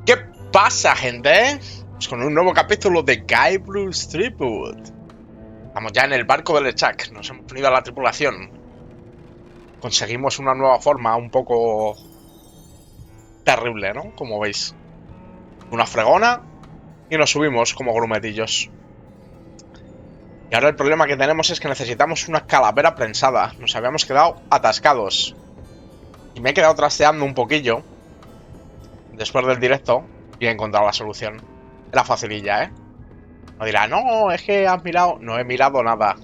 ¿Qué pasa, gente? Pues con un nuevo capítulo de Capitulo's Tripulación. Estamos ya en el barco del Echak. Nos hemos unido a la tripulación. Conseguimos una nueva forma un poco terrible, ¿no? Como veis. Una fregona y nos subimos como grumetillos. Y ahora el problema que tenemos es que necesitamos una calavera prensada. Nos habíamos quedado atascados. Y me he quedado trasteando un poquillo después del directo y he encontrado la solución. Era facililla, ¿eh? No dirá, no, es que has mirado. No he mirado nada.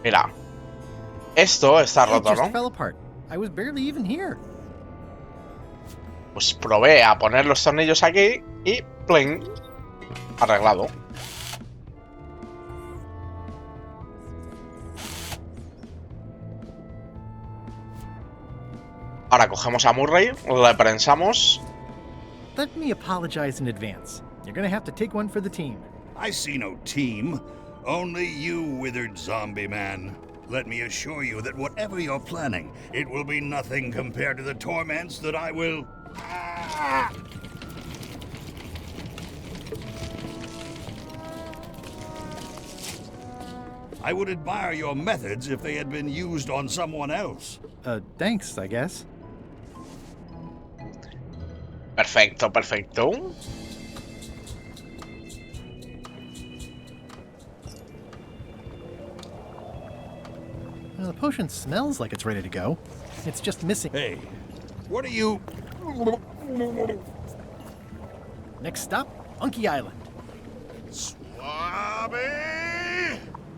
Mira. Esto está roto, ¿no? Pues probé a poner los tornillos aquí y ¡pling! Arreglado. Ahora cogemos a Murray, le prensamos. Let me apologize in advance. You're gonna have to take one for the team. I see no team. Only you, withered zombie man. Let me assure you that whatever you're planning, it will be nothing compared to the torments that I will... I would admire your methods if they had been used on someone else. Thanks, I guess. Perfecto, perfecto. The potion smells like it's ready to go. It's just missing. Hey, what are you... Next stop, Monkey Island. Swabby!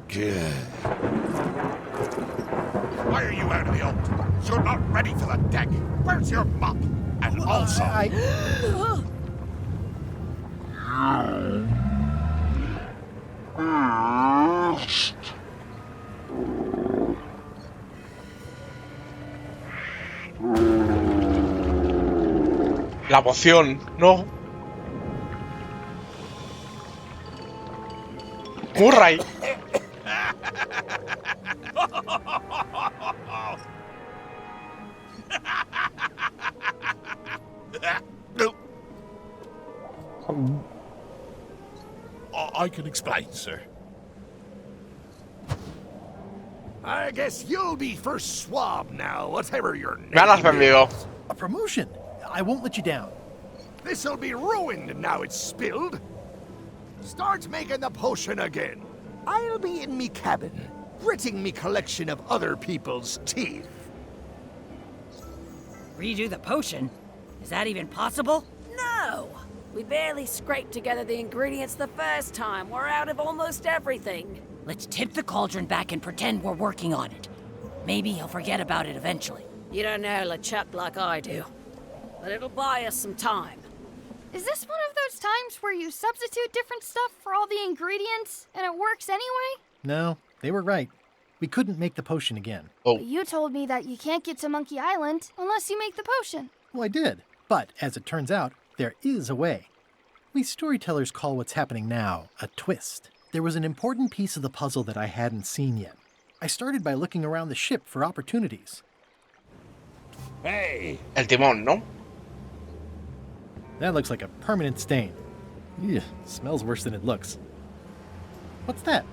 Good. Why are you out of the oat? You're not ready for the deck. Where's your mop? And also... La poción, no. Murray. I can explain, sir. I guess you'll be first swab now, whatever your name Me has vendido. A promotion. I won't let you down. This'll be ruined now it's spilled. Start making the potion again. I'll be in me cabin, gritting me collection of other people's teeth. Redo the potion? Is that even possible? No! We barely scraped together the ingredients the first time. We're out of almost everything. Let's tip the cauldron back and pretend we're working on it. Maybe he'll forget about it eventually. You don't know LeChuck like I do. But it'll buy us some time. Is this one of those times where you substitute different stuff for all the ingredients and it works anyway? No, they were right. We couldn't make the potion again. Oh. But you told me that you can't get to Monkey Island unless you make the potion. Well, I did. But as it turns out, there is a way. We storytellers call what's happening now a twist. There was an important piece of the puzzle that I hadn't seen yet. I started by looking around the ship for opportunities. Hey! El timón, ¿no? That looks like a permanent stain. Ew, smells worse than it looks. What's that?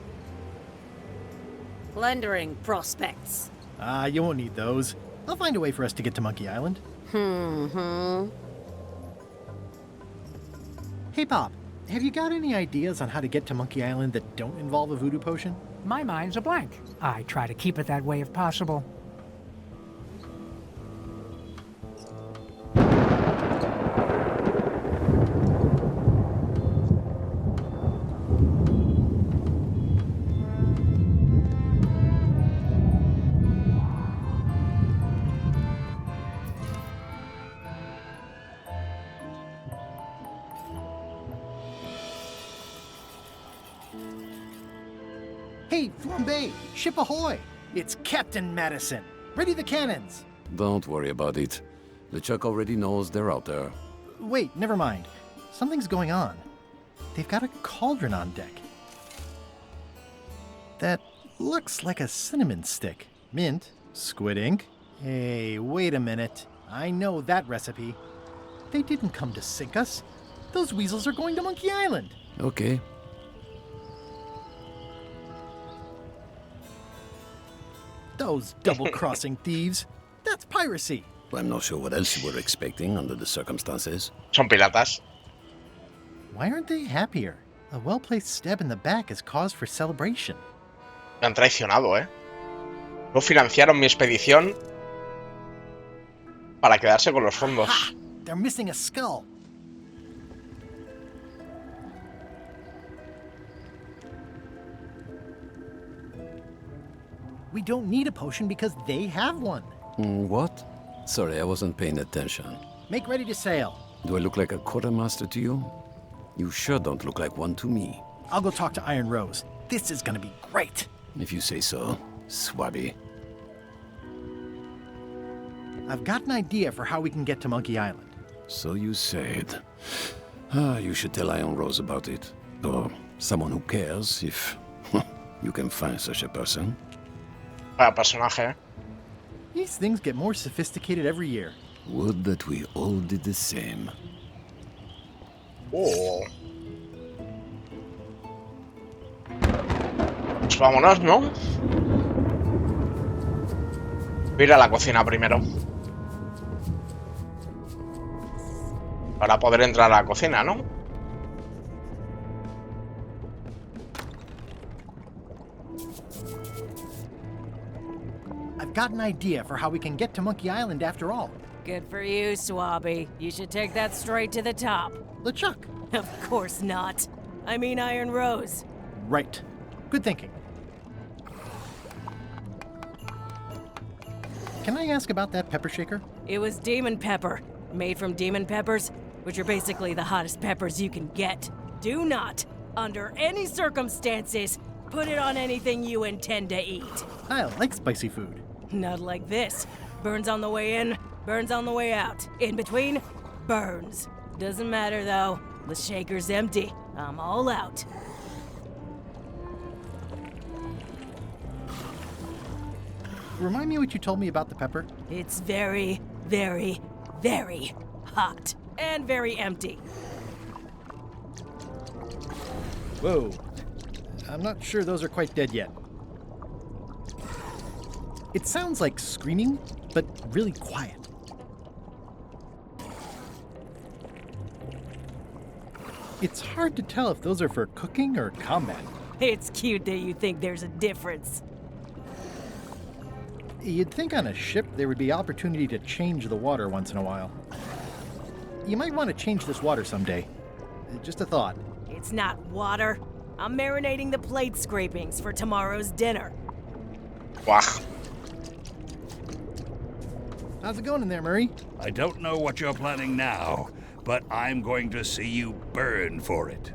Plundering prospects. You won't need those. I'll find a way for us to get to Monkey Island. Hey, Bob, have you got any ideas on how to get to Monkey Island that don't involve a voodoo potion? My mind's a blank. I try to keep it that way if possible. Hey, Flambe, ship ahoy! It's Captain Madison. Ready the cannons. Don't worry about it. LeChuck already knows they're out there. Wait, never mind. Something's going on. They've got a cauldron on deck. That looks like a cinnamon stick. Mint, squid ink. Hey, wait a minute. I know that recipe. They didn't come to sink us. Those weasels are going to Monkey Island. Okay. Those double-crossing thieves. That's piracy. I'm not sure what else you were expecting under the circumstances. Son piratas. Why aren't they happier? A well-placed stab in the back is cause for celebration. Me han traicionado, ¿eh? No financiaron mi expedición para quedarse con los fondos. Ha! They're missing a skull. We don't need a potion because they have one. What? Sorry, I wasn't paying attention. Make ready to sail. Do I look like a quartermaster to you? You sure don't look like one to me. I'll go talk to Iron Rose. This is gonna be great. If you say so, Swabby. I've got an idea for how we can get to Monkey Island. So you said. You should tell Iron Rose about it. Or someone who cares, if you can find such a person. Vaya personaje, ¿eh? These things get more sophisticated every year. Would that we all did the same. Oh. Pues vámonos, ¿no? Voy a ir a la cocina primero. Para poder entrar a la cocina, ¿no? I've got an idea for how we can get to Monkey Island after all. Good for you, Swabby. You should take that straight to the top. LeChuck. Of course not. I mean Iron Rose. Right. Good thinking. Can I ask about that pepper shaker? It was demon pepper, made from demon peppers, which are basically the hottest peppers you can get. Do not, under any circumstances, put it on anything you intend to eat. I like spicy food. Not like this. Burns on the way in, burns on the way out. In between, burns. Doesn't matter though. The shaker's empty. I'm all out. Remind me what you told me about the pepper? It's very, very, very hot. And very empty. Whoa. I'm not sure those are quite dead yet. It sounds like screaming, but really quiet. It's hard to tell if those are for cooking or combat. It's cute that you think there's a difference. You'd think on a ship there would be opportunity to change the water once in a while. You might want to change this water someday. Just a thought. It's not water. I'm marinating the plate scrapings for tomorrow's dinner. Guau. How's it going in there, Murray? I don't know what you're planning now, but I'm going to see you burn for it.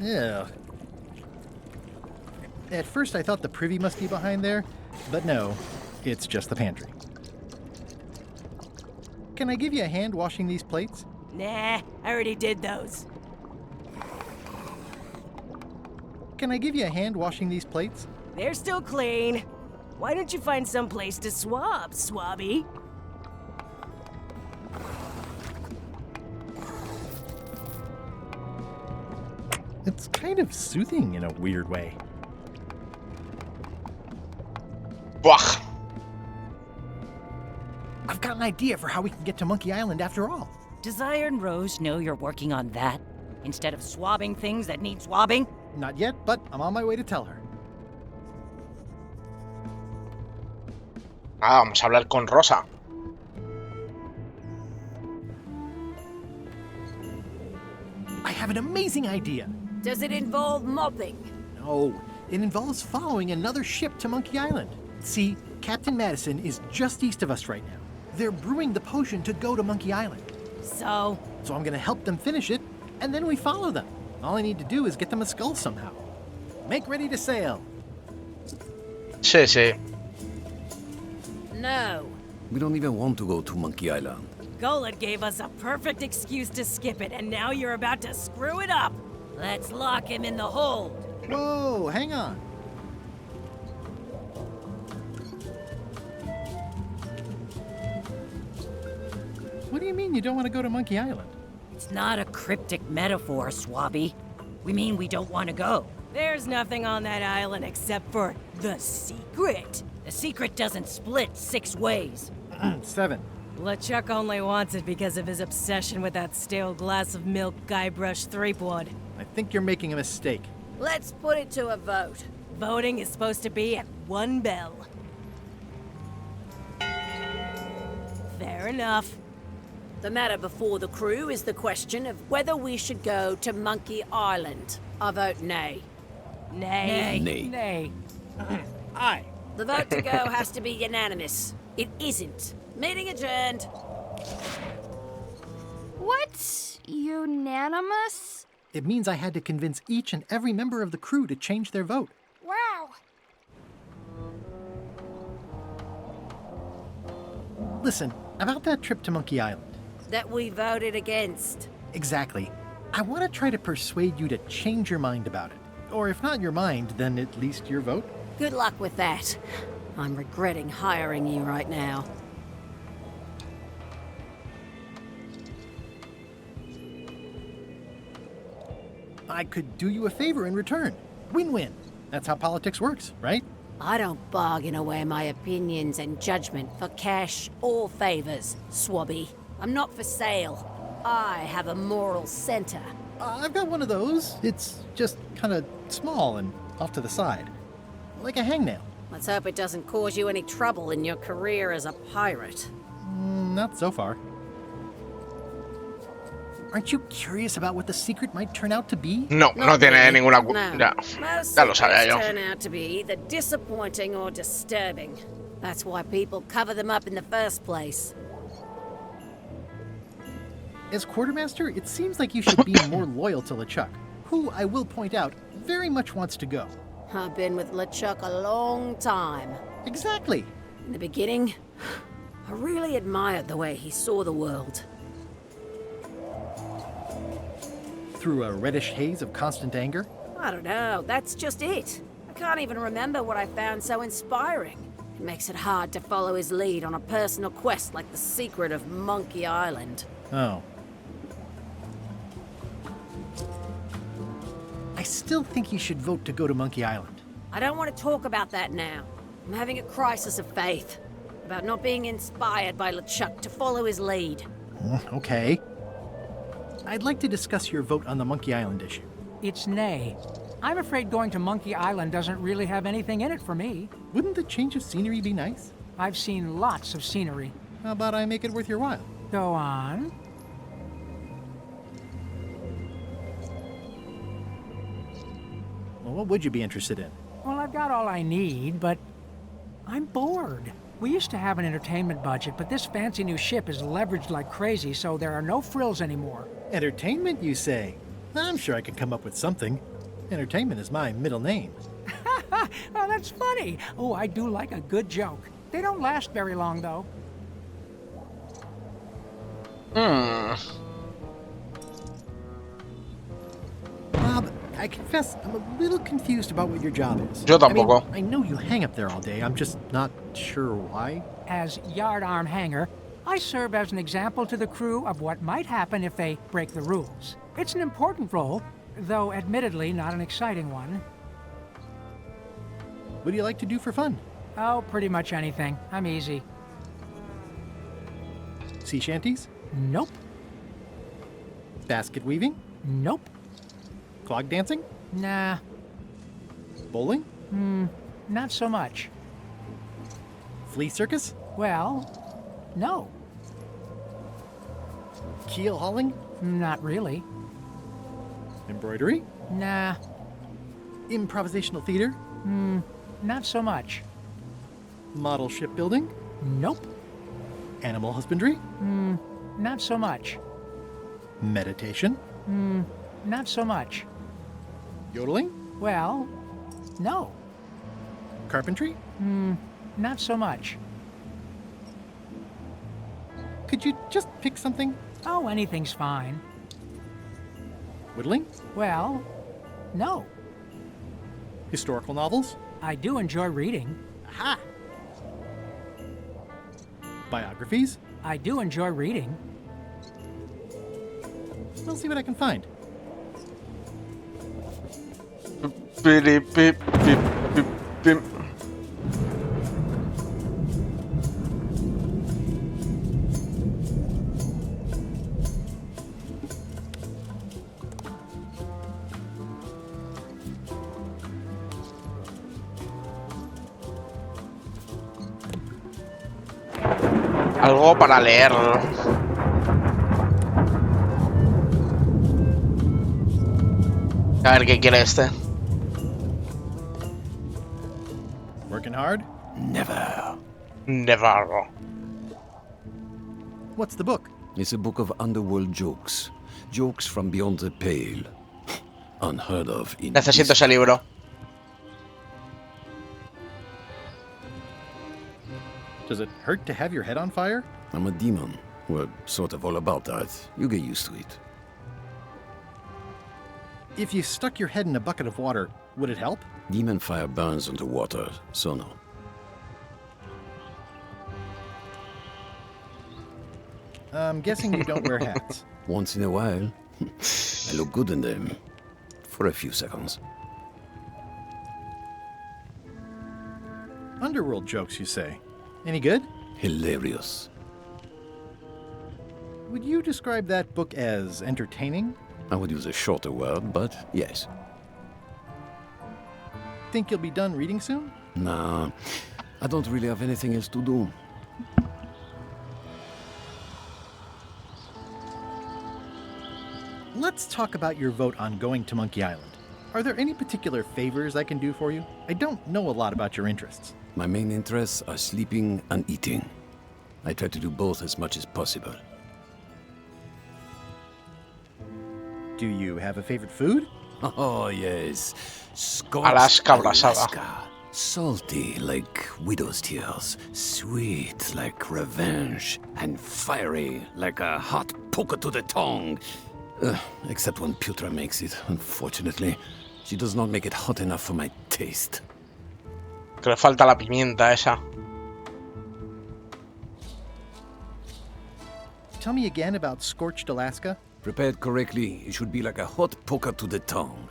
Yeah. At first I thought the privy must be behind there, but no, it's just the pantry. Can I give you a hand washing these plates? Nah, I already did those. Can I give you a hand washing these plates? They're still clean. Why don't you find some place to swab, Swabby? It's kind of soothing in a weird way. Buah. I've got an idea for how we can get to Monkey Island after all. Does Iron Rose know you're working on that? Instead of swabbing things that need swabbing? Not yet, but I'm on my way to tell her. Ah, vamos a hablar con Rosa. I have an amazing idea. Does it involve mobbing? No, it involves following another ship to Monkey Island. See, Captain Madison is just east of us right now. They're brewing the potion to go to Monkey Island. So? So I'm gonna help them finish it, and then we follow them. All I need to do is get them a skull somehow. Make ready to sail. Sí, sí. No. We don't even want to go to Monkey Island. Golod gave us a perfect excuse to skip it, and now you're about to screw it up. Let's lock him in the hold. Whoa, hang on. What do you mean you don't want to go to Monkey Island? It's not a cryptic metaphor, Swabby. We mean we don't want to go. There's nothing on that island except for the secret. The secret doesn't split 6 ways. 7. LeChuck only wants it because of his obsession with that stale glass of milk Guybrush Threepwood. I think you're making a mistake. Let's put it to a vote. Voting is supposed to be at 1 bell. Fair enough. The matter before the crew is the question of whether we should go to Monkey Island. I vote nay. Nay. Nay. Nay. Aye. The vote to go has to be unanimous. It isn't. Meeting adjourned. What? Unanimous? It means I had to convince each and every member of the crew to change their vote. Wow. Listen, about that trip to Monkey Island. That we voted against. Exactly. I want to try to persuade you to change your mind about it. Or if not your mind, then at least your vote. Good luck with that. I'm regretting hiring you right now. I could do you a favor in return. Win-win. That's how politics works, right? I don't bargain away my opinions and judgment for cash or favors, Swabby. I'm not for sale. I have a moral center. I've got one of those. It's just kind of small and off to the side. Like a hangnail. Let's hope it doesn't cause you any trouble in your career as a pirate. Not so far. Aren't you curious about what the secret might turn out to be? No, no Not tiene really. ninguna... No. Ya, Most ya lo sabía secrets yo. turn out to be either disappointing or disturbing. That's why people cover them up in the first place. As quartermaster, it seems like you should be more loyal to LeChuck, who, I will point out, very much wants to go. I've been with LeChuck a long time. Exactly. In the beginning, I really admired the way he saw the world. Through a reddish haze of constant anger. I don't know, that's just it. I can't even remember what I found so inspiring. It makes it hard to follow his lead on a personal quest like the secret of Monkey Island. Oh. I still think you should vote to go to Monkey Island. I don't want to talk about that now. I'm having a crisis of faith. About not being inspired by LeChuck to follow his lead. Okay. I'd like to discuss your vote on the Monkey Island issue. It's nay. I'm afraid going to Monkey Island doesn't really have anything in it for me. Wouldn't the change of scenery be nice? I've seen lots of scenery. How about I make it worth your while? Go on. Well, what would you be interested in? Well, I've got all I need, but I'm bored. We used to have an entertainment budget, but this fancy new ship is leveraged like crazy, so there are no frills anymore. Entertainment, you say? I'm sure I could come up with something. Entertainment is my middle name. Oh, that's funny. Oh, I do like a good joke. They don't last very long, though. Bob, I confess I'm a little confused about what your job is. Yo tampoco. I know you hang up there all day. I'm just not sure why. As yardarm hanger, I serve as an example to the crew of what might happen if they break the rules. It's an important role, though admittedly not an exciting one. What do you like to do for fun? Oh, pretty much anything. I'm easy. Sea shanties? Nope. Basket weaving? Nope. Clog dancing? Nah. Bowling? Not so much. Flea circus? Well, no. Keel hauling? Not really. Embroidery? Nah. Improvisational theater? Not so much. Model shipbuilding? Nope. Animal husbandry? Not so much. Meditation? Not so much. Yodeling? Well, no. Carpentry? Not so much. Could you just pick something? Oh, anything's fine. Whittling? Well, no. Historical novels? I do enjoy reading. Aha! Biographies? I do enjoy reading. We'll see what I can find. Beep, beep, beep, beep, beep. Algo para leer. A ver qué quiere este. Working hard? Never. Never. What's the book? It's a book of underworld jokes. Jokes from beyond the pale. Unheard of in Necesito ese libro. Does it hurt to have your head on fire? I'm a demon. We're sort of all about that. You get used to it. If you stuck your head in a bucket of water, would it help? Demon fire burns underwater, so no. I'm guessing you don't wear hats. Once in a while, I look good in them. For a few seconds. Underworld jokes, you say? Any good? Hilarious. Would you describe that book as entertaining? I would use a shorter word, but yes. Think you'll be done reading soon? Nah, I don't really have anything else to do. Let's talk about your vote on going to Monkey Island. Are there any particular favors I can do for you? I don't know a lot about your interests. My main interests are sleeping and eating. I try to do both as much as possible. Do you have a favorite food? Oh, yes. Scorched Alaska abrasada. Alaska. Salty like widow's tears. Sweet like revenge. And fiery like a hot poker to the tongue. Except when Putra makes it, unfortunately. She does not make it hot enough for my taste. Que le falta la pimienta esa. Tell me again about Scorched Alaska. Prepared correctly, it should be like a hot poker to the tongue.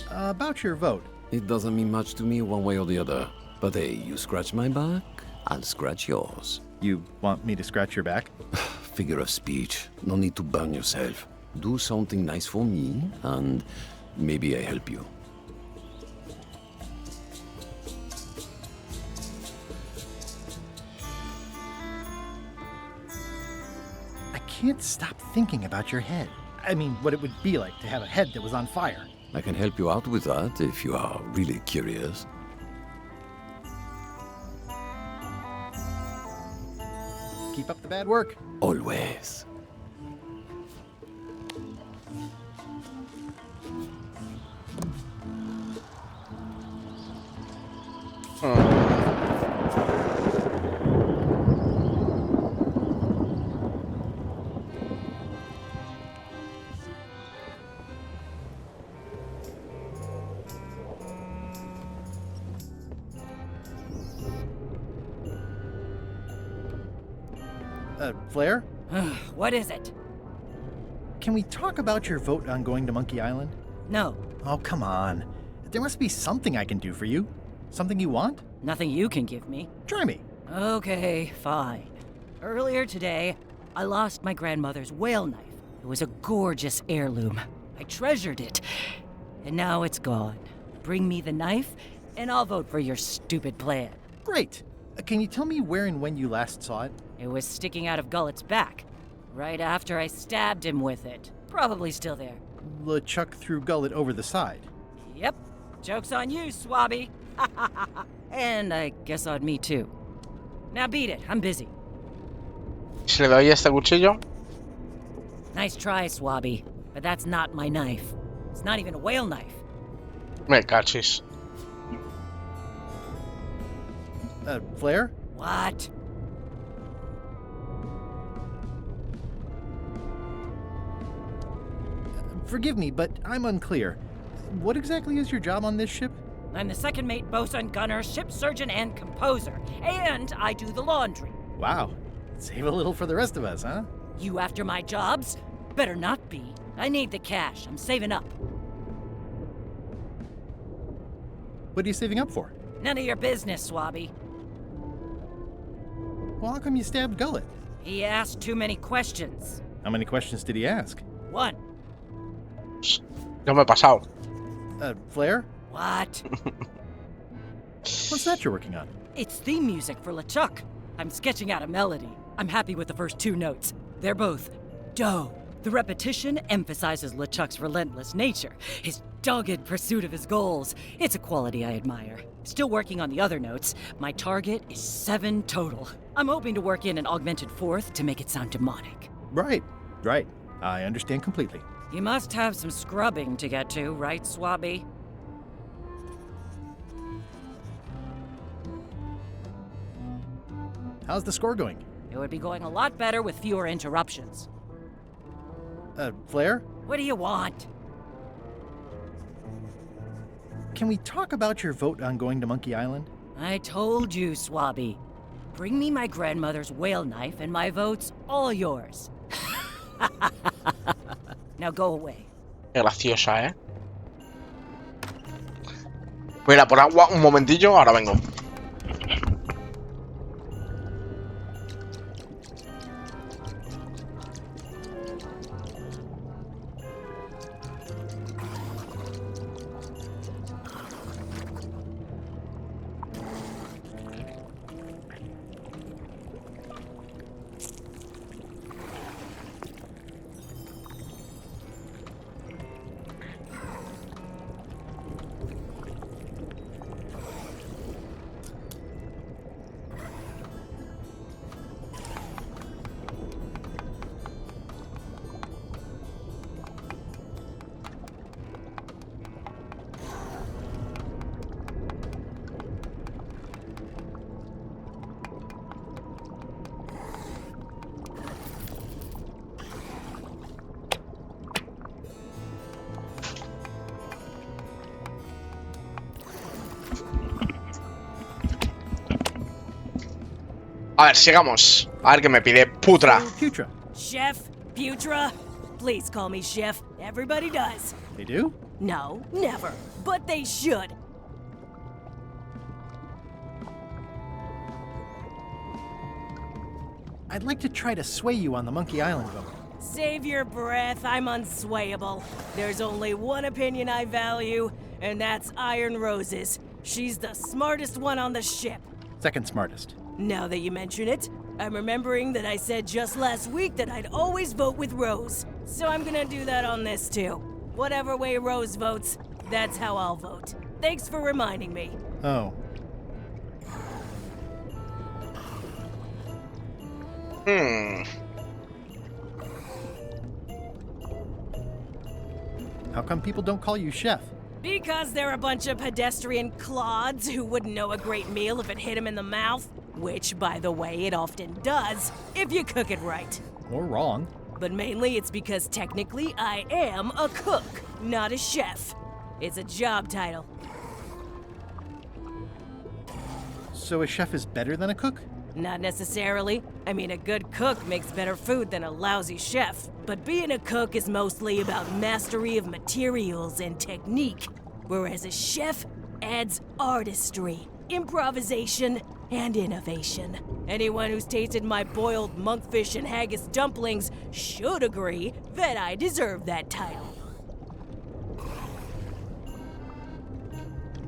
About your vote. It doesn't mean much to me one way or the other. But hey, you scratch my back, I'll scratch yours. You want me to scratch your back? Figure of speech. No need to burn yourself. Do something nice for me, and maybe I help you. I can't stop thinking about your head. I mean, what it would be like to have a head that was on fire. I can help you out with that if you are really curious. Keep up the bad work. Always. Flair? What is it? Can we talk about your vote on going to Monkey Island? No, Oh, come on. There must be something I can do for you. Something you want? nothing you can give me. Try me. Okay, fine. Earlier today, I lost my grandmother's whale knife. It was a gorgeous heirloom. I treasured it. And now it's gone. Bring me the knife, and I'll vote for your stupid plan. Great. Can you tell me where and when you last saw it? It was sticking out of Gullet's back, right after I stabbed him with it. Probably still there. LeChuck threw Gullet over the side. Yep, Joke's on you, Swabby. And I guess on me too. Now beat it, I'm busy. Si le doy este cuchillo. Nice try, Swabby, but that's not my knife. It's not even a whale knife. Me cachis. Flair? What? Forgive me, but I'm unclear. What exactly is your job on this ship? I'm the second mate, bosun, gunner, ship surgeon, and composer. And I do the laundry. Wow. Save a little for the rest of us, huh? You after my jobs? Better not be. I need the cash. I'm saving up. What are you saving up for? None of your business, Swabby. Well, how come you stabbed Gullet? He asked too many questions. How many questions did he ask? One. Yo me he pasado. Flair? What? What's that you're working on? It's theme music for LeChuck. I'm sketching out a melody. I'm happy with the first two notes. They're both do. The repetition emphasizes LeChuck's relentless nature, his dogged pursuit of his goals. It's a quality I admire. Still working on the other notes. My target is 7 total. I'm hoping to work in an augmented fourth to make it sound demonic. Right. I understand completely. You must have some scrubbing to get to, right, Swabby? How's the score going? It would be going a lot better with fewer interruptions. Flair? What do you want? Can we talk about your vote on going to Monkey Island? I told you, Swabby. Bring me my grandmother's whale knife and my vote's all yours. Now go away. Qué graciosa, ¿eh? Voy a ir a por agua un momentillo, ahora vengo. A ver, sigamos. A ver qué me pide Putra. Putra. Chef? Putra? Please call me Chef. Everybody does. They do? No, never. But they should. I'd like to try to sway you on the Monkey Island vote. Save your breath, I'm unswayable. There's only one opinion I value, and that's Iron Rose's. She's the smartest one on the ship. Second smartest. Now that you mention it, I'm remembering that I said just last week that I'd always vote with Rose. So I'm gonna do that on this too. Whatever way Rose votes, that's how I'll vote. Thanks for reminding me. Oh. How come people don't call you Chef? Because they're a bunch of pedestrian clods who wouldn't know a great meal if it hit them in the mouth. Which, by the way, it often does, if you cook it right. Or wrong. But mainly it's because technically I am a cook, not a chef. It's a job title. So a chef is better than a cook? Not necessarily. I mean, a good cook makes better food than a lousy chef. But being a cook is mostly about mastery of materials and technique, whereas a chef adds artistry, improvisation, and innovation. Anyone who's tasted my boiled monkfish and haggis dumplings should agree that I deserve that title.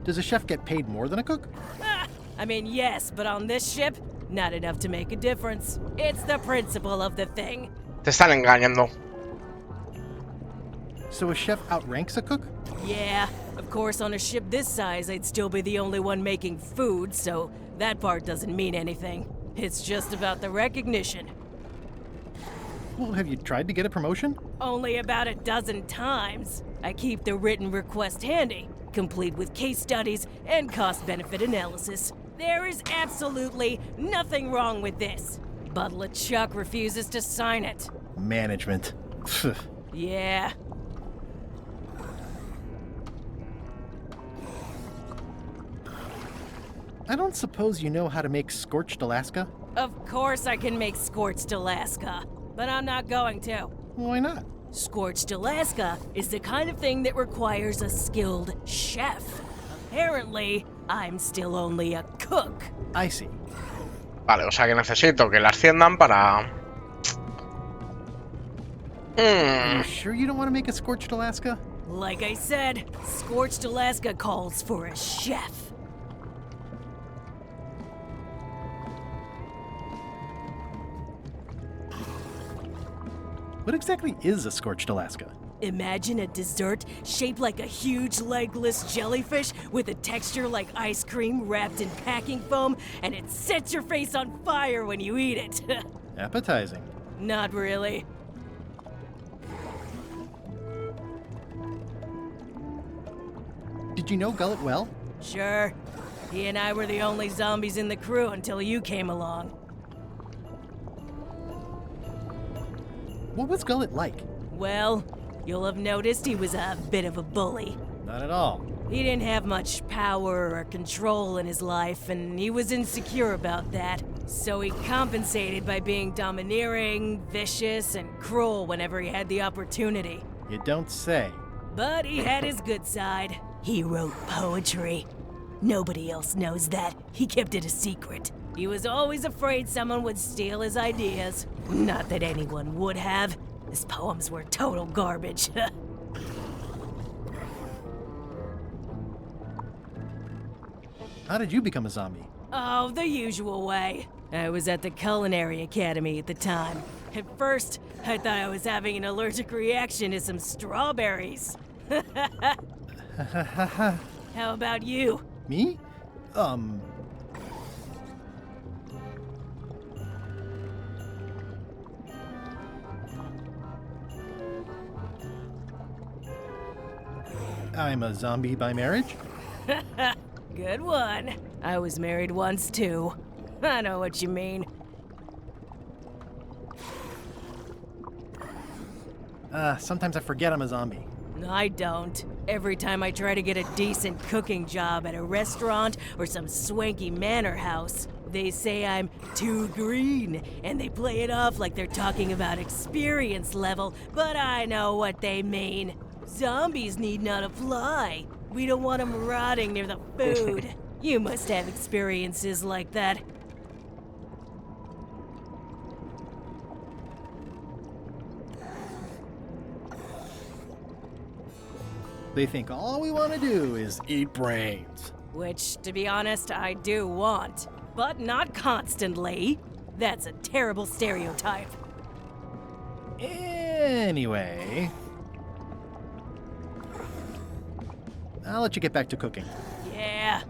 Does a chef get paid more than a cook? I mean, yes, but on this ship, not enough to make a difference. It's the principle of the thing. Te están engañando. So a chef outranks a cook? Yeah, of course on a ship this size I'd still be the only one making food, so that part doesn't mean anything. It's just about the recognition. Well, have you tried to get a promotion? Only about a dozen times. I keep the written request handy, complete with case studies and cost-benefit analysis. There is absolutely nothing wrong with this. But LeChuck refuses to sign it. Management. Yeah. I don't suppose you know how to make scorched Alaska? Of course I can make scorched Alaska, but I'm not going to. Why not? Scorched Alaska is the kind of thing that requires a skilled chef. Apparently, I'm still only a cook. I see. Vale, o sea que necesito que la asciendan para... Are you sure you don't want to make a scorched Alaska? Like I said, Scorched Alaska calls for a chef. What exactly is a scorched Alaska? Imagine a dessert shaped like a huge legless jellyfish with a texture like ice cream wrapped in packing foam, and it sets your face on fire when you eat it. Appetizing. Not really. Did you know Gullet well? Sure. He and I were the only zombies in the crew until you came along. What was Gullet like? Well, you'll have noticed he was a bit of a bully. Not at all. He didn't have much power or control in his life, and he was insecure about that. So he compensated by being domineering, vicious, and cruel whenever he had the opportunity. You don't say. But he had his good side. He wrote poetry. Nobody else knows that. He kept it a secret. He was always afraid someone would steal his ideas. Not that anyone would have. His poems were total garbage. How did you become a zombie? Oh, the usual way. I was at the Culinary Academy at the time. At first, I thought I was having an allergic reaction to some strawberries. How about you? Me? I'm a zombie by marriage? Good one. I was married once too. I know what you mean. Sometimes I forget I'm a zombie. I don't. Every time I try to get a decent cooking job at a restaurant or some swanky manor house, they say I'm too green, and they play it off like they're talking about experience level, but I know what they mean. Zombies need not apply. We don't want them rotting near the food. You must have experiences like that. They think all we want to do is eat brains. Which, to be honest, I do want. But not constantly. That's a terrible stereotype. Anyway, I'll let you get back to cooking. Yeah.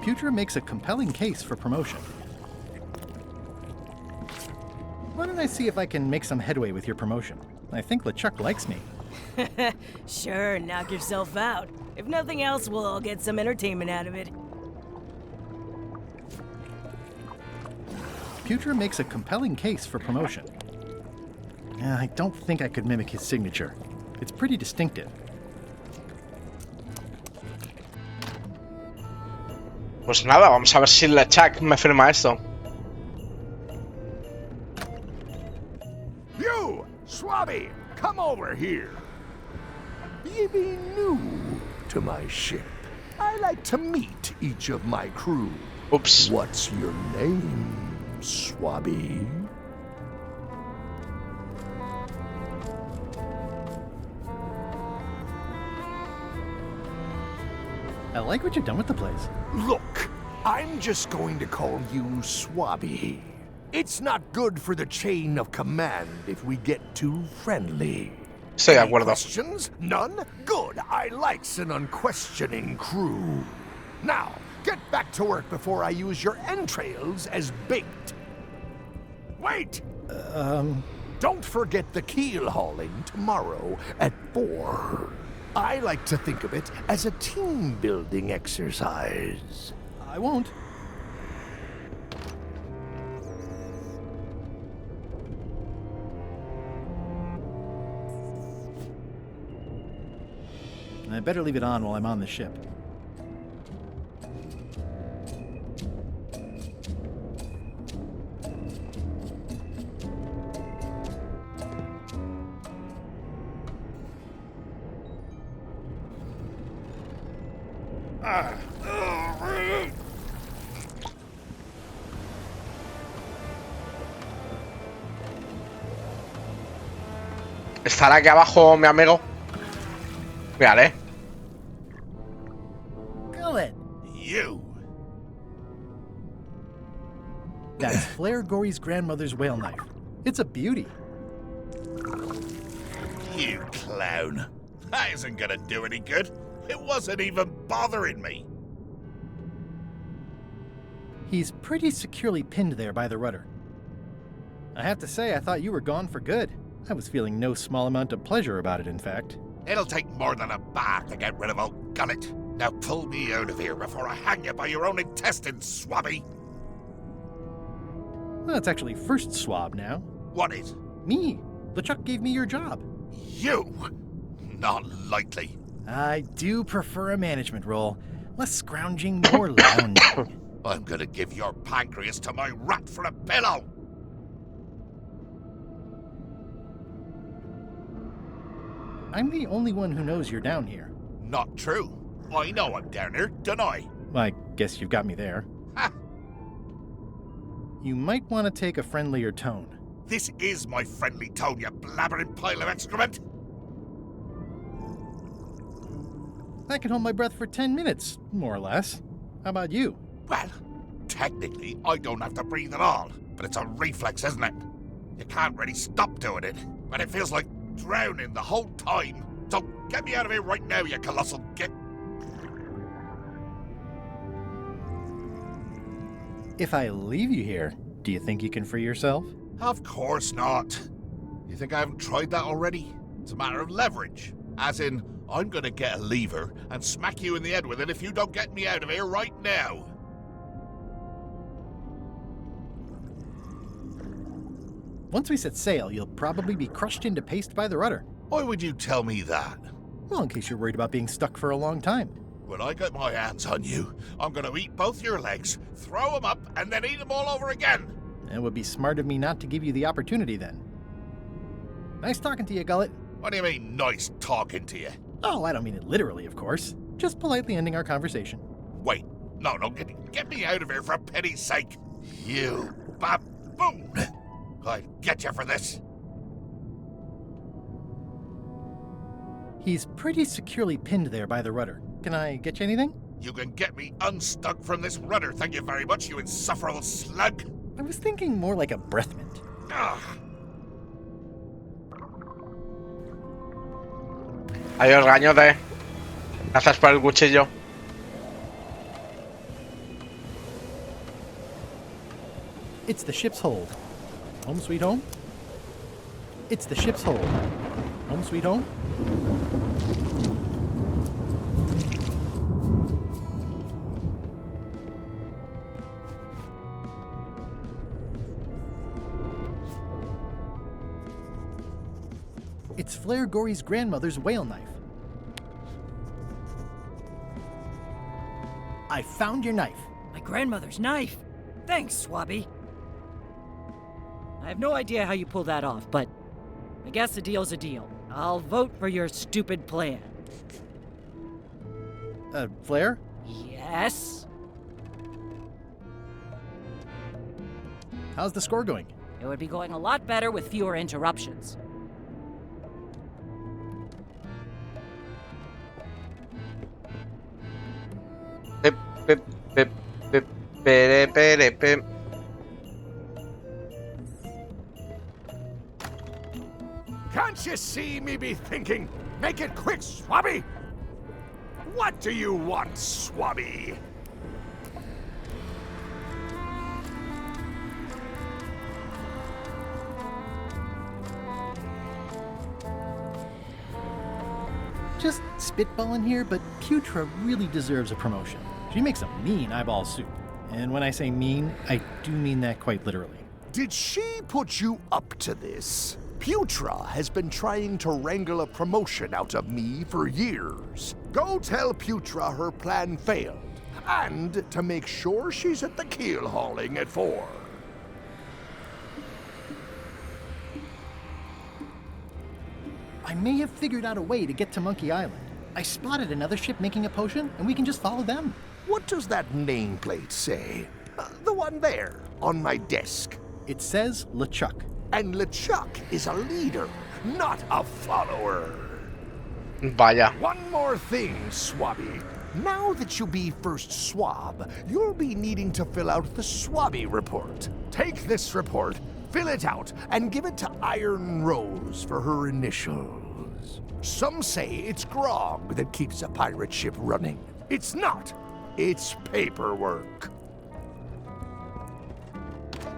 Putra makes a compelling case for promotion. Why don't I see if I can make some headway with your promotion? I think LeChuck likes me. Sure, knock yourself out. If nothing else, we'll all get some entertainment out of it. Putra makes a compelling case for promotion. I don't think I could mimic his signature. It's pretty distinctive. Pues nada, vamos a ver si LeChuck me firma esto. You, Swabby, come over here. Ye be new to my ship. I like to meet each of my crew. Oops. What's your name, Swabby? I like what you've done with the place. Look, I'm just going to call you Swabby. It's not good for the chain of command if we get too friendly. Estoy de Any acuerdo. questions? None? Good. I likes an unquestioning crew. Now, get back to work before I use your entrails as bait. Wait! Don't forget the keel hauling tomorrow at 4. I like to think of it as a team-building exercise. I won't. I better leave it on while I'm on the ship. ¿Estará aquí abajo mi amigo? Mírale. Gullet! You! That's Flair Gory's grandmother's whale knife. It's a beauty. You clown. That isn't gonna do any good. It wasn't even bothering me. He's pretty securely pinned there by the rudder. I have to say, I thought you were gone for good. I was feeling no small amount of pleasure about it, in fact. It'll take more than a bath to get rid of old Gullet. Now pull me out of here before I hang you by your own intestines, swabby. Well, it's actually first swab now. What is? Me. LeChuck gave me your job. You? Not likely. I do prefer a management role. Less scrounging, more lounging. I'm gonna give your pancreas to my rat for a pillow. I'm the only one who knows you're down here. Not true. I know I'm down here, don't I? I guess you've got me there. Ha! You might want to take a friendlier tone. This is my friendly tone, you blabbering pile of excrement. I can hold my breath for 10 minutes, more or less. How about you? Well, technically, I don't have to breathe at all, but it's a reflex, isn't it? You can't really stop doing it, but it feels like drowning the whole time. So get me out of here right now, you colossal git. If I leave you here, do you think you can free yourself? Of course not. You think I haven't tried that already? It's a matter of leverage. As in, I'm gonna get a lever and smack you in the head with it if you don't get me out of here right now. Once we set sail, you'll probably be crushed into paste by the rudder. Why would you tell me that? Well, in case you're worried about being stuck for a long time. When I get my hands on you, I'm gonna eat both your legs, throw them up, and then eat them all over again. It would be smart of me not to give you the opportunity then. Nice talking to you, Gullet. What do you mean, nice talking to you? Oh, I don't mean it literally, of course. Just politely ending our conversation. Wait, no, get me out of here for pity's sake. You baboon! I'll get you for this. He's pretty securely pinned there by the rudder. Can I get you anything? You can get me unstuck from this rudder, thank you very much, you insufferable slug. I was thinking more like a breath mint. Ugh. Adiós, gañote. Gracias por el cuchillo. It's the ship's hold. Home sweet home? It's the ship's hold. Home sweet home? It's Flair Gory's grandmother's whale knife. I found your knife. My grandmother's knife. Thanks, Swabby. I have no idea how you pull that off, but I guess a deal's a deal. I'll vote for your stupid plan. Flair? Yes? How's the score going? It would be going a lot better with fewer interruptions. Pip, pip, pip, pip, pere, pere, pip. Can't you see me be thinking? Make it quick, Swabby! What do you want, Swabby? Just spitballing here, but Putra really deserves a promotion. She makes a mean eyeball soup. And when I say mean, I do mean that quite literally. Did she put you up to this? Putra has been trying to wrangle a promotion out of me for years. Go tell Putra her plan failed, and to make sure she's at the keel hauling at 4. I may have figured out a way to get to Monkey Island. I spotted another ship making a potion, and we can just follow them. What does that nameplate say? The one there, on my desk. It says LeChuck. And LeChuck is a leader, not a follower. Vaya. One more thing, Swabby. Now that you be first swab, you'll be needing to fill out the Swabby report. Take this report, fill it out, and give it to Iron Rose for her initials. Some say it's grog that keeps a pirate ship running. It's not. It's paperwork.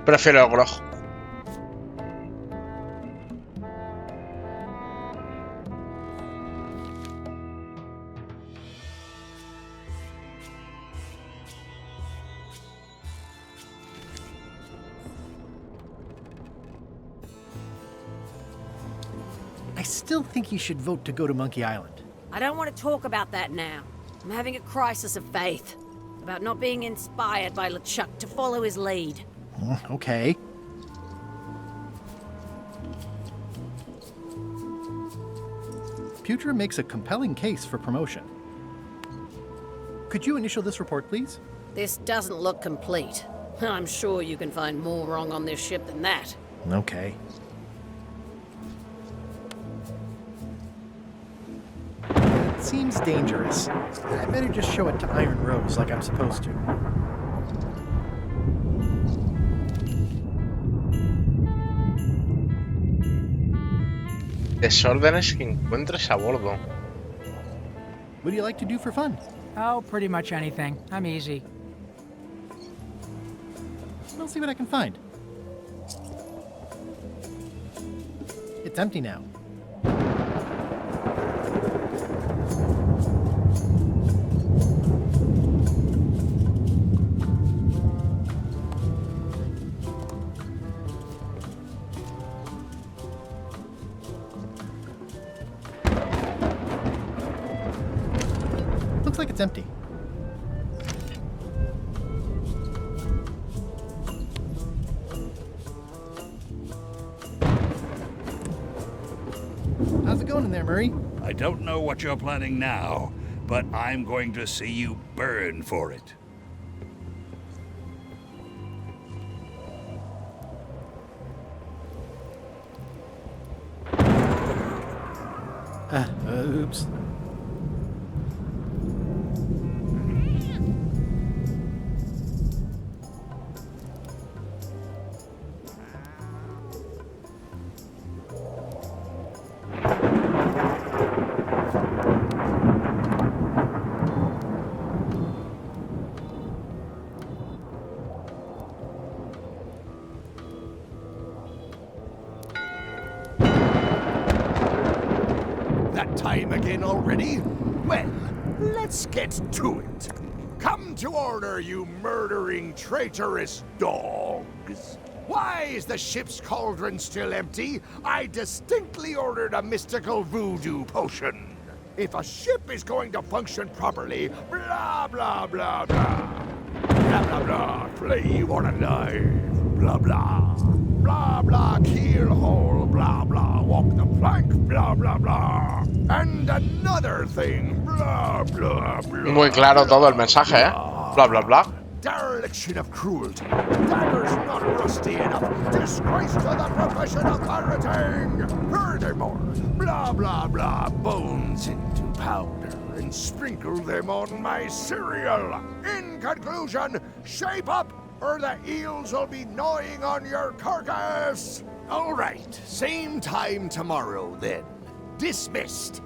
Prefiero el grog. I still think you should vote to go to Monkey Island. I don't want to talk about that now. I'm having a crisis of faith about not being inspired by LeChuck to follow his lead. Okay. Putra makes a compelling case for promotion. Could you initial this report, please? This doesn't look complete. I'm sure you can find more wrong on this ship than that. Okay. Seems dangerous. I better just show it to Iron Rose like I'm supposed to. Desórdenes que encuentres a bordo. What do you like to do for fun? Oh, pretty much anything. I'm easy. I'll see what I can find. It's empty now. Looks like it's empty. How's it going in there, Murray? I don't know what you're planning now, but I'm going to see you burn for it. Oops. That time again already? Well, let's get to it. Come to order, you murdering, traitorous dogs. Why is the ship's cauldron still empty? I distinctly ordered a mystical voodoo potion. If a ship is going to function properly, blah, blah, blah, blah. Blah, blah, blah, play on a knife, blah, blah. Blah, blah, keel hole, blah, blah, walk the plank, blah, blah, blah. And another thing, blah, blah, blah. Muy claro todo el mensaje, ¿eh? Bla, bla, bla. Dereliction of cruelty. Daggers not rusty enough. Disgrace to the profession of pirating. Furthermore, blah, blah, blah, bones into powder and sprinkle them on my cereal. In conclusion, shape up or the eels will be gnawing on your carcass. All right, same time tomorrow then. Dismissed.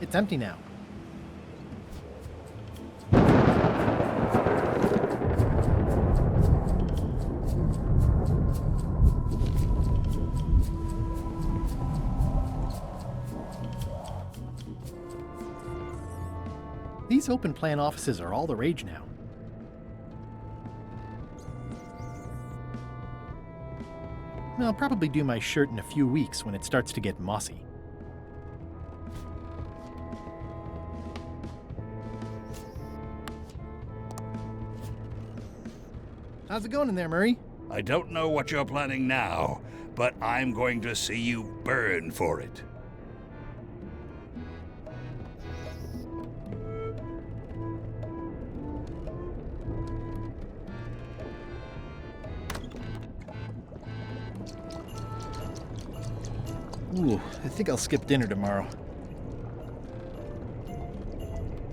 It's empty now. These open plan offices are all the rage now. I'll probably do my shirt in a few weeks when it starts to get mossy. How's it going in there, Murray? I don't know what you're planning now, but I'm going to see you burn for it. Ooh, I think I'll skip dinner tomorrow.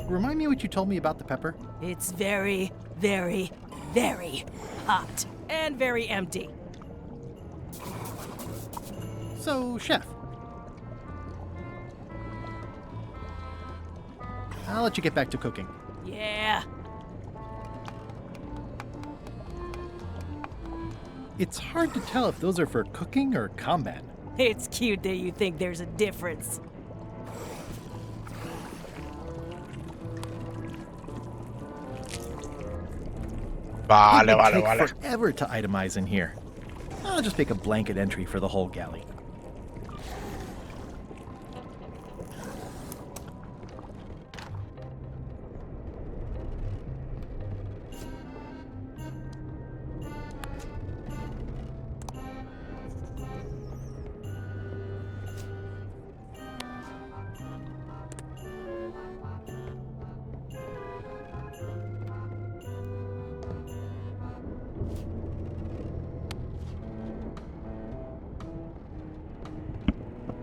Remind me what you told me about the pepper? It's very, very, very hot. And very empty. So, Chef. I'll let you get back to cooking. Yeah. It's hard to tell if those are for cooking or combat. It's cute that you think there's a difference. Vale, It would vale, take vale. forever to itemize in here. I'll just make a blanket entry for the whole galley.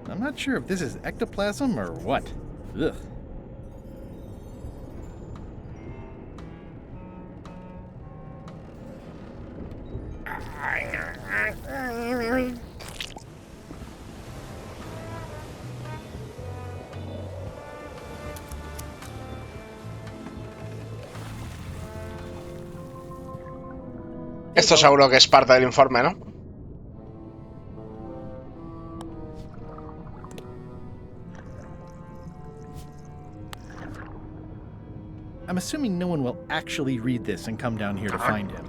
I'm not sure if this is ectoplasm or what. Ugh. Esto seguro que es parte del informe, ¿no? I'm assuming no one will actually read this and come down here to find him.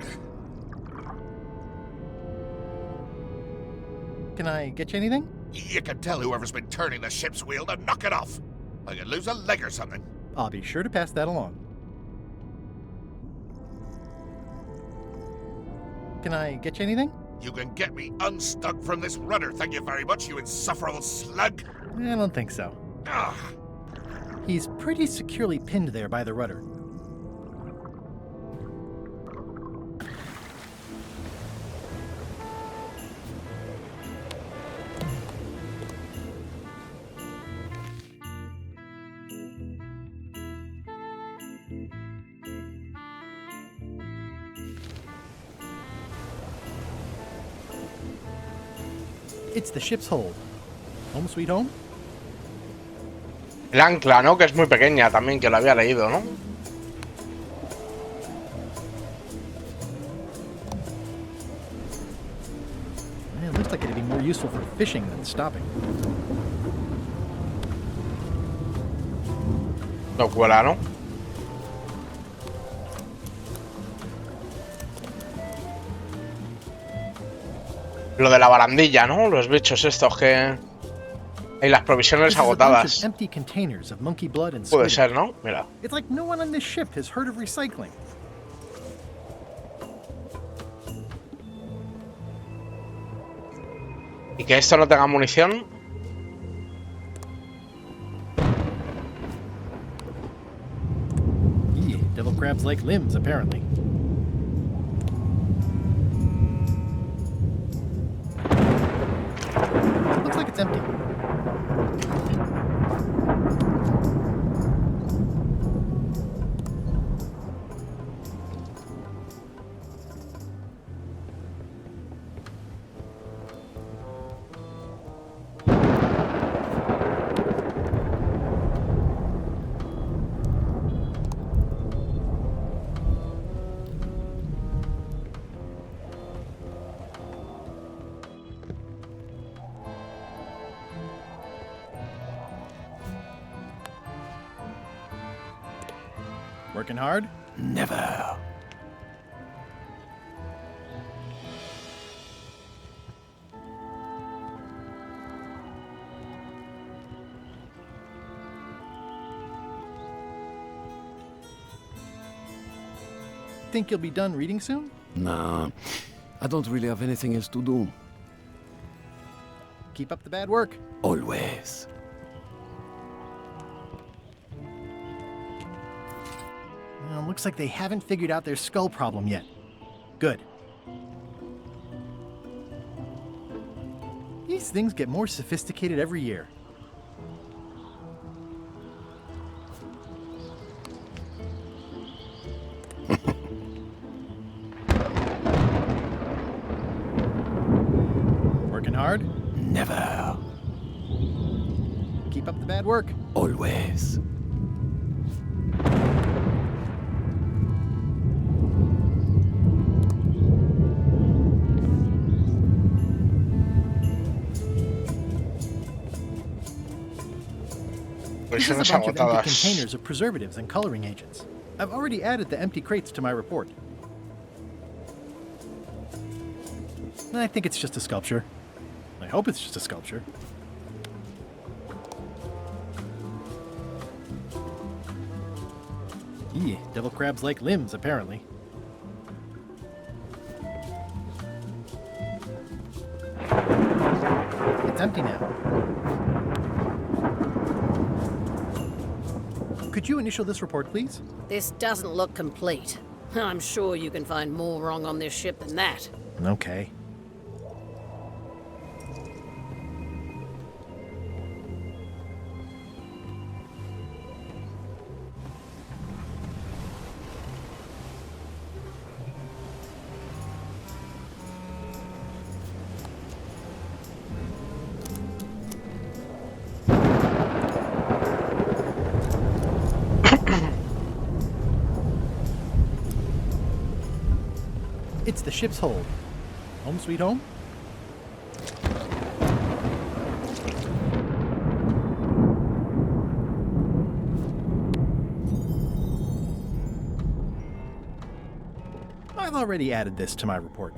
Can I get you anything? You can tell whoever's been turning the ship's wheel to knock it off. I could lose a leg or something. I'll be sure to pass that along. Can I get you anything? You can get me unstuck from this rudder, thank you very much, you insufferable slug. I don't think so. Ugh. He's pretty securely pinned there by the rudder. It's the ship's hold. Home sweet home? El ancla, ¿no? Que es muy pequeña también, que lo había leído, ¿no? It looks like it'd be more useful for fishing than stopping. No cuela, ¿no? Lo de la barandilla, ¿no? Los bichos estos que... Hay las provisiones agotadas. Empty containers of monkey blood and Puede squid. ser, ¿no? Mira. It's like no one on this ship has heard of recycling. Y que esto no tenga munición. Yeah, devil crabs like limbs, apparently. Looks like it's empty. Working hard? Never. Think you'll be done reading soon? Nah, I don't really have anything else to do. Keep up the bad work. Always. Well, looks like they haven't figured out their skull problem yet. Good. These things get more sophisticated every year. Working hard? Never. Keep up the bad work. Always. This is a bunch of empty containers of preservatives and coloring agents. I've already added the empty crates to my report. I think it's just a sculpture. I hope it's just a sculpture. Eeh, devil crabs like limbs, apparently. It's empty now. Could you initial this report, please? This doesn't look complete. I'm sure you can find more wrong on this ship than that. Okay. It's the ship's hold. Home sweet home? I've already added this to my report.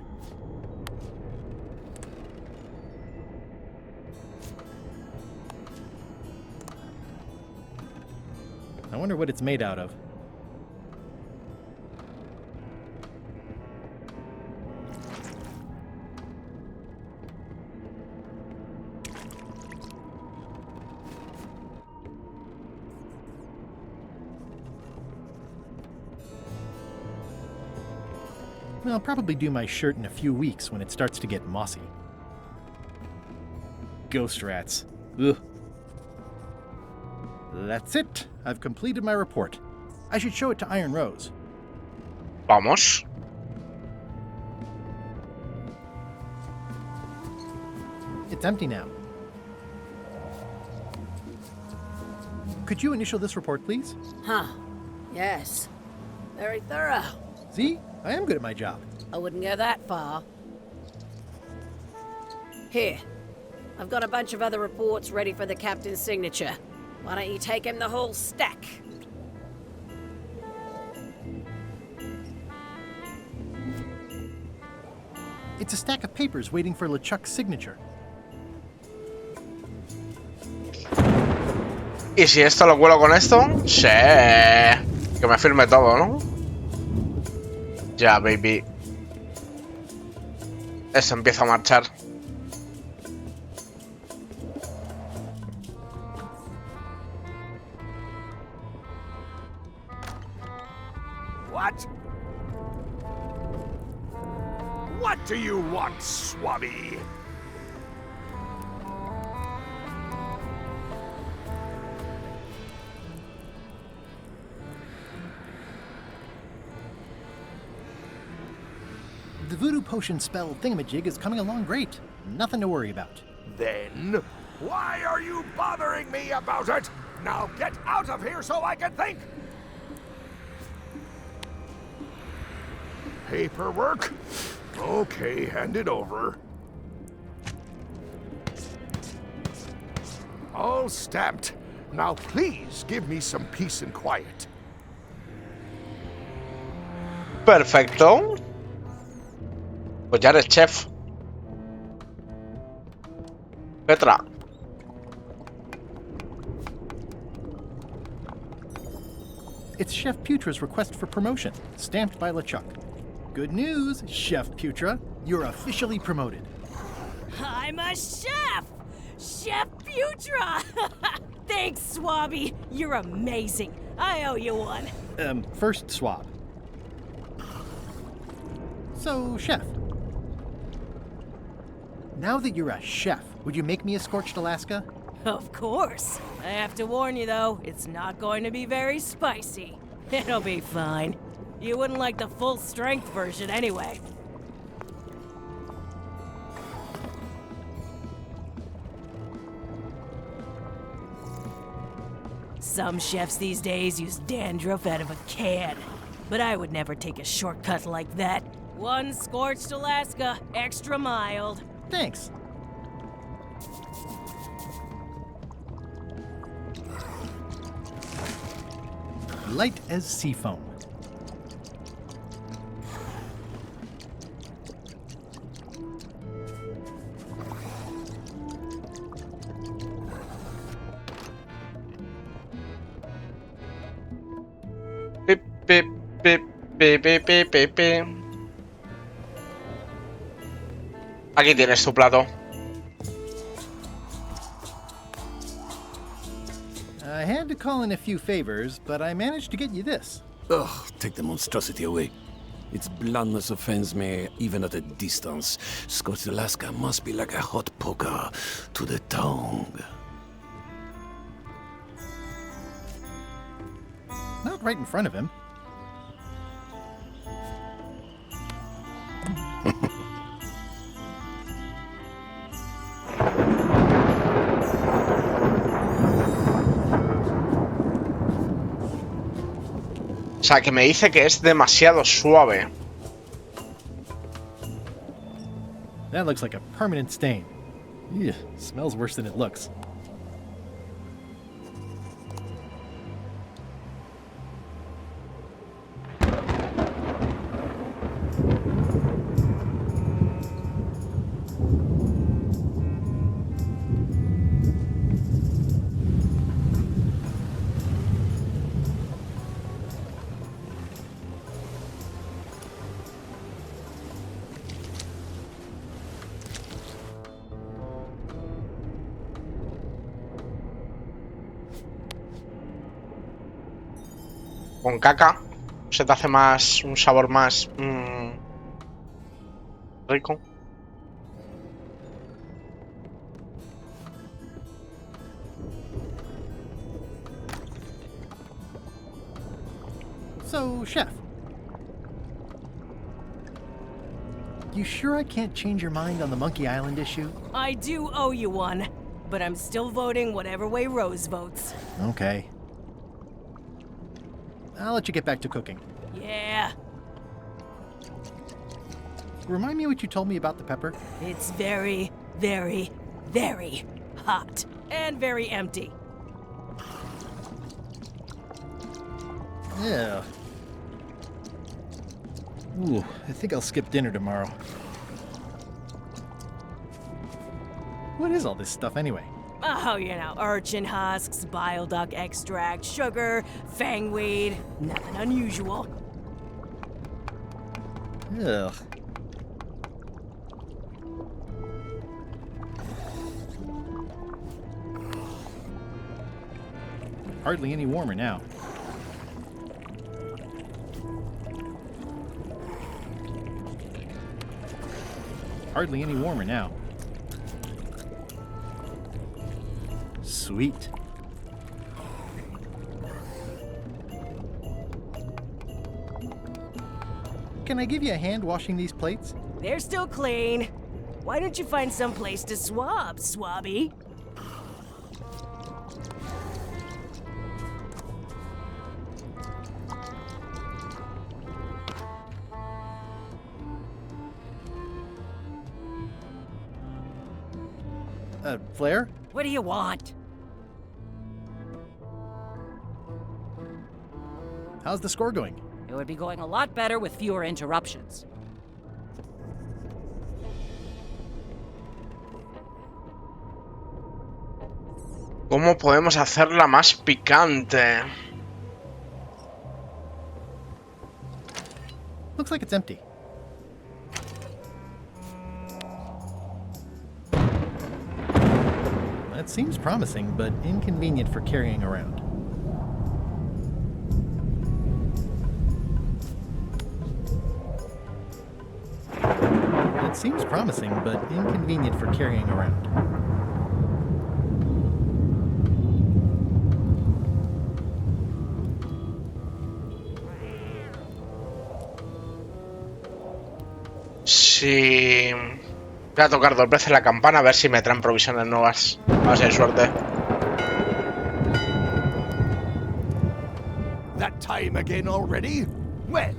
I wonder what it's made out of. I'll probably do my shirt in a few weeks when it starts to get mossy. Ghost rats. Ugh. That's it. I've completed my report. I should show it to Iron Rose. Vamos. It's empty now. Could you initial this report, please? Huh. Yes. Very thorough. See? I am good at my job. I wouldn't go that far. Here. I've got a bunch of other reports ready for the captain's signature. Why don't you take him the whole stack? It's a stack of papers waiting for LeChuck's signature. ¿Y si esto lo cuelo con esto? Sí. Que me firme todo, ¿no? Ya, baby. Eso empieza a marchar. What? What do you want, Swabby? The voodoo potion spell thingamajig is coming along great. Nothing to worry about. Then, why are you bothering me about it? Now get out of here so I can think! Paperwork? Okay, hand it over. All stamped. Now please give me some peace and quiet. Perfecto. Pues ya eres chef. Petra. It's Chef Putra's request for promotion, stamped by LeChuck. Good news, Chef Putra. You're officially promoted. I'm a chef! Chef Putra! Thanks, Swabby. You're amazing. I owe you one. First swab. So, Chef. Now that you're a chef, would you make me a scorched Alaska? Of course. I have to warn you, though, it's not going to be very spicy. It'll be fine. You wouldn't like the full-strength version anyway. Some chefs these days use dandruff out of a can, but I would never take a shortcut like that. One scorched Alaska, extra mild. Thanks. Light as sea foam. Pip, pip, pip, pip, pip, pip, pip, pip. Aquí tienes tu plato. I had to call in a few favors, but I managed to get you this. Ugh, take the monstrosity away. Its blandness offends me, even at a distance. Scorched Alaska must be like a hot poker to the tongue. Not right in front of him. O sea, que me dice que es demasiado suave. That looks like a permanent stain. Ew, smells worse than it looks. Con caca se te hace más un sabor más rico. So, Chef. You sure I can't change your mind on the Monkey Island issue? I do owe you one, but I'm still voting whatever way Rose votes. Okay. I'll let you get back to cooking. Yeah, Remind me what you told me about the pepper? it's very, very, very hot and very empty. Yeah. Ooh, I think I'll skip dinner tomorrow. What is all this stuff anyway? Oh, you know, urchin husks, bile duck extract, sugar, fangweed. Nothing unusual. Ugh. Hardly any warmer now. Hardly any warmer now. Sweet. Can I give you a hand washing these plates? They're still clean. Why don't you find some place to swab, Swabby? Flair? What do you want? How's the score going? It would be going a lot better with fewer interruptions. ¿Cómo podemos hacerla más picante? Looks like it's empty. That seems promising, but inconvenient for carrying around. That seems promising, but inconvenient for carrying around. Sí. Voy a tocar 2 veces la campana a ver si me traen provisiones nuevas. A ver si hay suerte. That time again already? Well,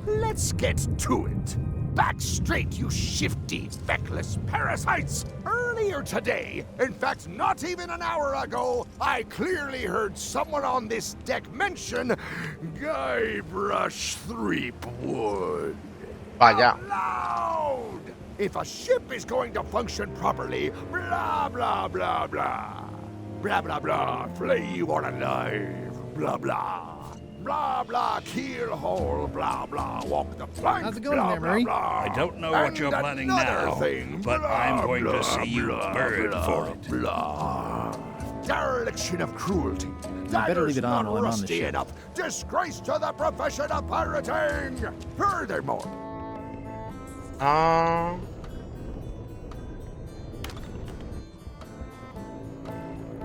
let's get to it. Back straight, you shifty, feckless parasites! Earlier today, in fact, not even an hour ago, I clearly heard someone on this deck mention Guybrush Threepwood. Vaya. Loud! If a ship is going to function properly, blah, blah, blah, blah. Blah, blah, blah, flay you on alive, blah, blah. Blah, blah, keel hole, blah, blah, walk the plank, How's it going blah, there, Murray? blah, blah. I don't know what And you're planning another now, thing, but blah, I'm going blah, to see you blah, burn blah, for it. Blah. Dereliction of cruelty. better leave it on Not while I'm on the rusty ship. enough. Disgrace to the profession of pirating. Furthermore,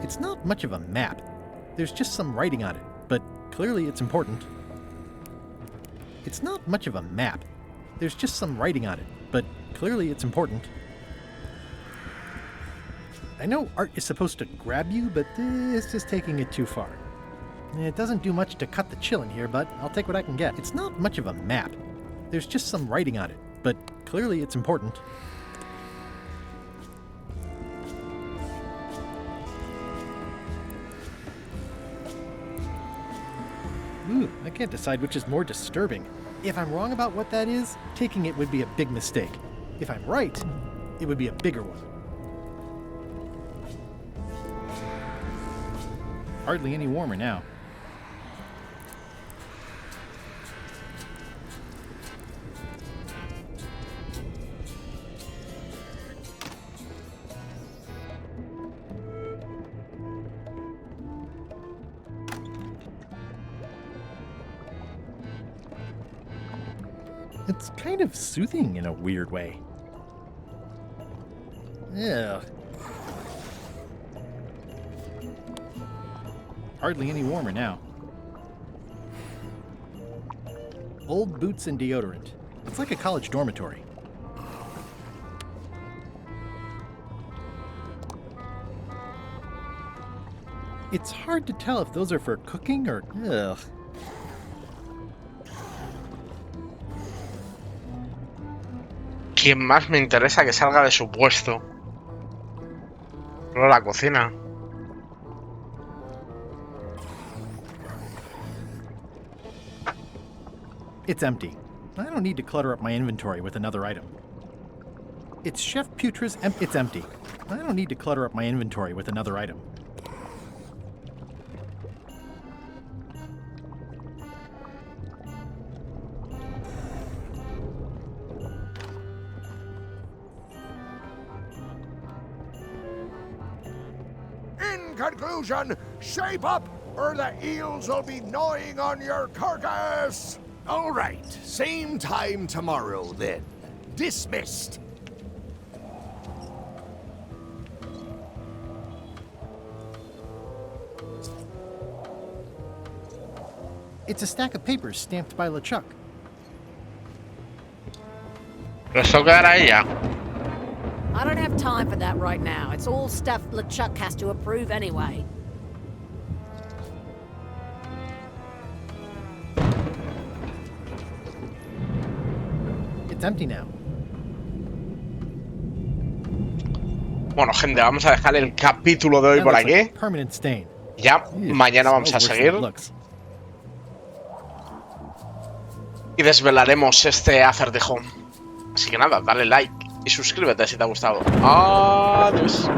It's not much of a map. There's just some writing on it, but clearly it's important. It's not much of a map. There's just some writing on it, but clearly it's important. I know art is supposed to grab you, but this is taking it too far. It doesn't do much to cut the chill in here, but I'll take what I can get. It's not much of a map. There's just some writing on it, but clearly it's important. Ooh, I can't decide which is more disturbing. If I'm wrong about what that is, taking it would be a big mistake. If I'm right, it would be a bigger one. Hardly any warmer now. It's kind of soothing in a weird way. Yeah. Hardly any warmer now. Old boots and deodorant. It's like a college dormitory. It's hard to tell if those are for cooking or... Ugh. ¿Quién más me interesa que salga de su puesto? Solo la cocina. It's empty. I don't need to clutter up my inventory with another item. It's Chef Putra's it's empty. I don't need to clutter up my inventory with another item. in conclusion, shape up or the eels will be gnawing on your carcass. All right, same time tomorrow then. Dismissed. It's a stack of papers stamped by LeChuck. Eso quedará ella. I don't have time for that right now. It's all stuff LeChuck has to approve anyway. It's empty now. Bueno, gente, vamos a dejar el capítulo de hoy That por looks aquí. like a permanent stain. Ya, Ew, mañana vamos a smells worse than seguir. it looks. y desvelaremos este acertijo. Así que nada, dale like y suscríbete si te ha gustado. Adiós.